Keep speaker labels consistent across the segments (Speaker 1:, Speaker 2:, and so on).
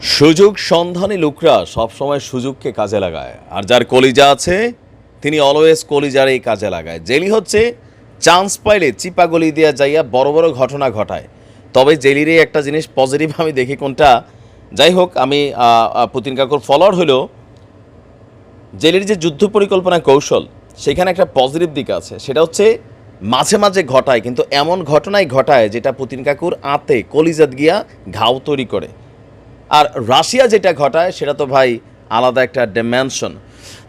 Speaker 1: সুযোগ সন্ধানী লোকরা সবসময় সুযোগকে কাজে লাগায়, আর যার কলিজা আছে তিনি অলওয়েজ কলিজারেই কাজে লাগায়। জেলি হচ্ছে চান্স পাইলে চিপাগলি দিয়া যাইয়া বড় বড় ঘটনা ঘটায়। তবে জেলিরই একটা জিনিস পজিটিভ আমি দেখি কোনটা, যাই হোক আমি পুতিন কাকুর ফলোয়ার হলেও জেলির যে যুদ্ধ পরিকল্পনা কৌশল সেখানে একটা পজিটিভ দিক আছে, সেটা হচ্ছে মাঝে মাঝে ঘটায়, কিন্তু এমন ঘটনাই ঘটায় যেটা পুতিন কাকুর আতে কলিজাত গিয়া ঘাও তৈরি করে। আর রাশিয়া যেটা ঘটায় সেটা তো ভাই আলাদা একটা ডিমেনশন।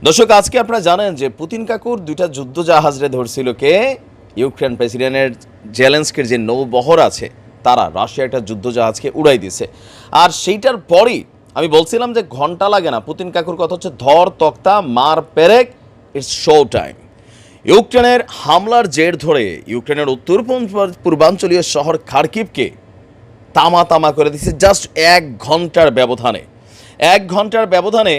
Speaker 1: দর্শক, আজকে আপনারা জানেন যে পুতিন কাকুর দুইটা যুদ্ধজাহাজরে ধরছিল কে? ইউক্রেন প্রেসিডেন্টের জেলেন্সকির যে নৌবহর আছে তারা রাশিয়া একটা যুদ্ধজাহাজকে উড়াই দিছে। আর সেইটার পরই আমি বলছিলাম যে ঘন্টা লাগে না, পুতিন কাকুর কথা হচ্ছে ধর তক্তা মার পেরেক, ইটস শো টাইম। ইউক্রেনের হামলার জের ধরে ইউক্রেনের উত্তর পূর্বাঞ্চলীয় শহর খার্কিভকে তামা তামা করে দিচ্ছে জাস্ট 1 ঘন্টার ব্যবধানে। 1 ঘন্টার ব্যবধানে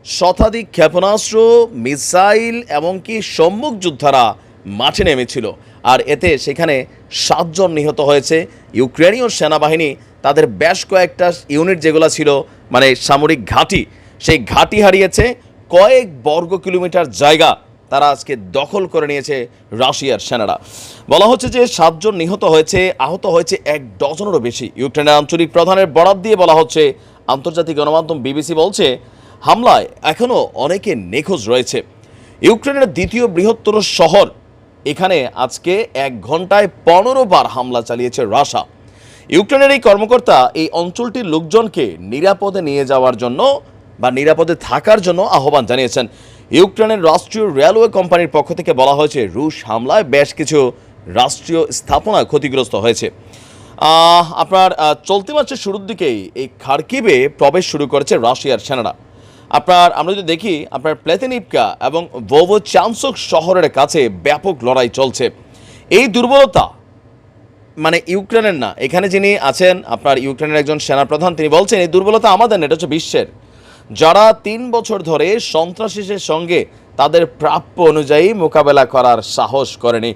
Speaker 1: শতাধিক ক্ষেপণাস্ত্র, মিসাইল এমনকি সম্মুখ যোদ্ধারা মাঠে নেমেছিল। আর এতে সেখানে 7 জন নিহত হয়েছে। ইউক্রেনীয় সেনাবাহিনী তাদের বেশ কয়েকটা ইউনিট যেগুলো ছিল মানে সামরিক ঘাঁটি, সেই ঘাঁটি হারিয়েছে। কয়েক বর্গ কিলোমিটার জায়গা তারা আজকে দখল করে নিয়েছে রাশিয়ার সেনারা। বলা হচ্ছে যে 7 জন নিহত হয়েছে, আহত হয়েছে 1 ডজনেরও বেশি। ইউক্রেনের আঞ্চলিক প্রধানের বরাত দিয়ে বলা হচ্ছে, আন্তর্জাতিক গণমাধ্যম বিবিসি বলছে হামলায় এখনও অনেকে নিখোঁজ রয়েছে। ইউক্রেনের দ্বিতীয় বৃহত্তর শহর, এখানে আজকে 1 ঘন্টায় 15 বার হামলা চালিয়েছে রাশিয়া। ইউক্রেনের এই কর্মকর্তা এই অঞ্চলটির লোকজনকে নিরাপদে নিয়ে যাওয়ার জন্য বা নিরাপদে থাকার জন্য আহ্বান জানিয়েছেন। ইউক্রেনের রাষ্ট্রীয় রেলওয়ে কোম্পানির পক্ষ থেকে বলা হয়েছে রুশ হামলায় বেশ কিছু রাষ্ট্রীয় স্থাপনা ক্ষতিগ্রস্ত হয়েছে। আপনার চলতি মাসের শুরুর দিকেই এই খার্কিভে প্রবেশ শুরু করেছে রাশিয়ার সেনারা। আমরা যদি দেখি আপনার প্লেতেনিভকা এবং ভোভোচান্সক শহরের কাছে ব্যাপক লড়াই চলছে। এই দুর্বলতা মানে ইউক্রেনের না, এখানে যিনি আছেন আপনার ইউক্রেনের একজন সেনাপ্রধান, তিনি বলছেন এই দুর্বলতা আমাদের না, এটা হচ্ছে বিশ্বের। যারা 3 বছর ধরে সন্ত্রাসীদের সঙ্গে তাদের প্রাপ্য অনুযায়ী মোকাবেলা করার সাহস করেনি।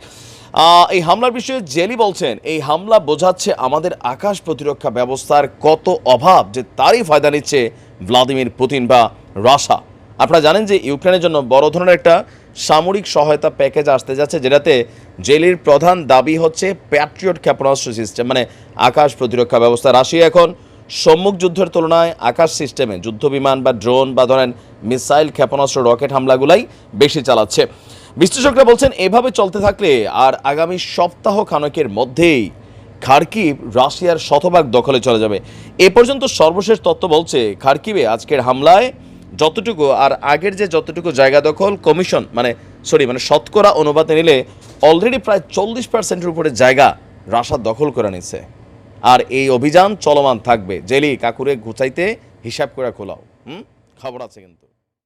Speaker 1: এই হামলার বিষয়ে জেলি বলছেন এই হামলা বোঝাচ্ছে আমাদের আকাশ প্রতিরক্ষা ব্যবস্থার কত অভাব, যে তারই ফায়দা নিচ্ছে ভ্লাদিমির পুতিন বা রাশিয়া। আপনারা জানেন যে ইউক্রেনের জন্য বড় ধরনের একটা সামরিক সহায়তা প্যাকেজ আসতে যাচ্ছে, যেটাতে জেলির প্রধান দাবি হচ্ছে প্যাট্রিয়ট ক্ষেপণাস্ত্র সিস্টেম, মানে আকাশ প্রতিরক্ষা ব্যবস্থা। রাশিয়া এখন সম্মুখ যুদ্ধের তুলনায় আকাশ সিস্টেমে যুদ্ধ বিমান বা ড্রোন বা ধরেন মিসাইল, ক্ষেপণাস্ত্র, রকেট হামলাগুলাই বেশি চালাচ্ছে। বিশ্লেষকরা বলছেন এভাবে চলতে থাকলে আর আগামী সপ্তাহ খানেকের মধ্যেই খার্কিভ রাশিয়ার শতভাগ দখলে চলে যাবে। এ পর্যন্ত সর্বশেষ তথ্য বলছে খার্কিভে আজকের হামলায় যতটুকু আর আগের যে যতটুকু জায়গা দখল কমিশন মানে শতকরা অনুপাতে নিলে অলরেডি প্রায় 40%-এর উপরে জায়গা রাশিয়া দখল করে নিচ্ছে। আর এই অভিযান চলমান থাকবে। জেলি কাকুরে গুছাইতে হিসাব করে খোলাও। খবর আছে কিন্তু।